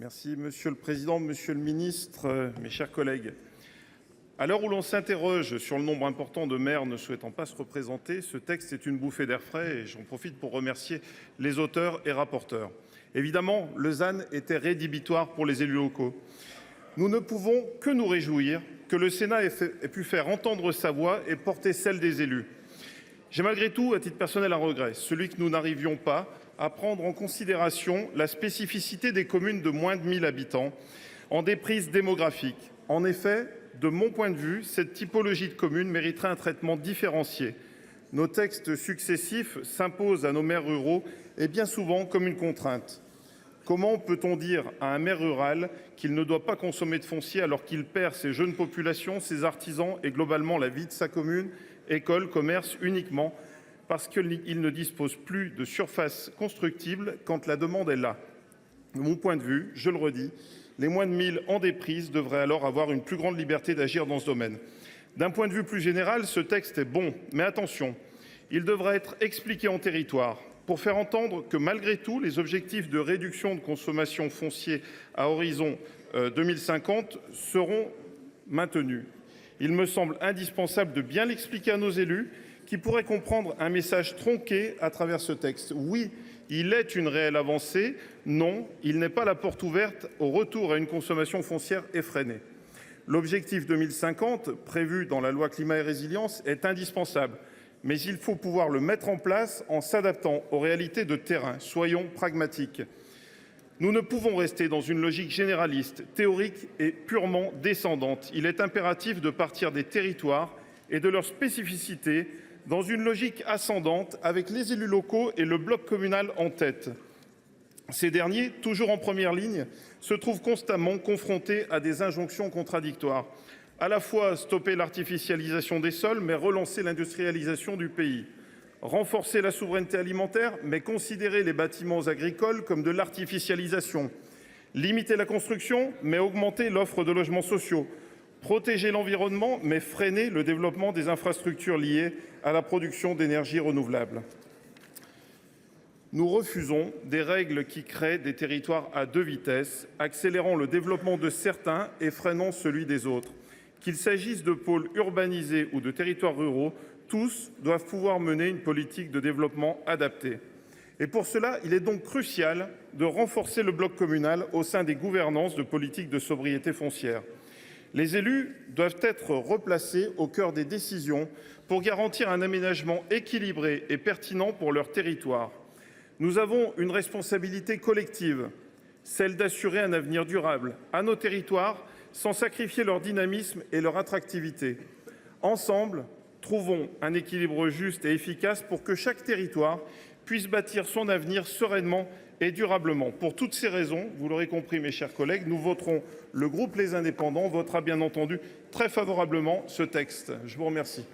Merci Monsieur le Président, Monsieur le Ministre, mes chers collègues. À l'heure où l'on s'interroge sur le nombre important de maires ne souhaitant pas se représenter, ce texte est une bouffée d'air frais et j'en profite pour remercier les auteurs et rapporteurs. Évidemment, le ZAN était rédhibitoire pour les élus locaux. Nous ne pouvons que nous réjouir que le Sénat ait pu faire entendre sa voix et porter celle des élus. J'ai malgré tout, à titre personnel, un regret, celui que nous n'arrivions pas à prendre en considération la spécificité des communes de moins de 1 000 habitants en déprise démographique. En effet, de mon point de vue, cette typologie de communes mériterait un traitement différencié. Nos textes successifs s'imposent à nos maires ruraux et bien souvent comme une contrainte. Comment peut-on dire à un maire rural qu'il ne doit pas consommer de foncier alors qu'il perd ses jeunes populations, ses artisans et globalement la vie de sa commune, école, commerce, uniquement parce qu'il ne dispose plus de surface constructible quand la demande est là? De mon point de vue, je le redis, les moins de 1 000 en déprise devraient alors avoir une plus grande liberté d'agir dans ce domaine. D'un point de vue plus général, ce texte est bon, mais attention, il devra être expliqué en territoire pour faire entendre que malgré tout, les objectifs de réduction de consommation foncière à horizon 2050 seront maintenus. Il me semble indispensable de bien l'expliquer à nos élus qui pourraient comprendre un message tronqué à travers ce texte. Oui, il est une réelle avancée. Non, il n'est pas la porte ouverte au retour à une consommation foncière effrénée. L'objectif 2050, prévu dans la loi Climat et Résilience, est indispensable. Mais il faut pouvoir le mettre en place en s'adaptant aux réalités de terrain. Soyons pragmatiques. Nous ne pouvons rester dans une logique généraliste, théorique et purement descendante. Il est impératif de partir des territoires et de leurs spécificités dans une logique ascendante avec les élus locaux et le bloc communal en tête. Ces derniers, toujours en première ligne, se trouvent constamment confrontés à des injonctions contradictoires. À la fois stopper l'artificialisation des sols, mais relancer l'industrialisation du pays. Renforcer la souveraineté alimentaire, mais considérer les bâtiments agricoles comme de l'artificialisation. Limiter la construction, mais augmenter l'offre de logements sociaux. Protéger l'environnement, mais freiner le développement des infrastructures liées à la production d'énergie renouvelable. Nous refusons des règles qui créent des territoires à deux vitesses, accélérant le développement de certains et freinant celui des autres. Qu'il s'agisse de pôles urbanisés ou de territoires ruraux, tous doivent pouvoir mener une politique de développement adaptée. Et pour cela, il est donc crucial de renforcer le bloc communal au sein des gouvernances de politiques de sobriété foncière. Les élus doivent être replacés au cœur des décisions pour garantir un aménagement équilibré et pertinent pour leur territoire. Nous avons une responsabilité collective, celle d'assurer un avenir durable à nos territoires sans sacrifier leur dynamisme et leur attractivité. Ensemble, trouvons un équilibre juste et efficace pour que chaque territoire puisse bâtir son avenir sereinement et durablement. Pour toutes ces raisons, vous l'aurez compris mes chers collègues, nous voterons, le groupe Les Indépendants votera bien entendu très favorablement ce texte. Je vous remercie.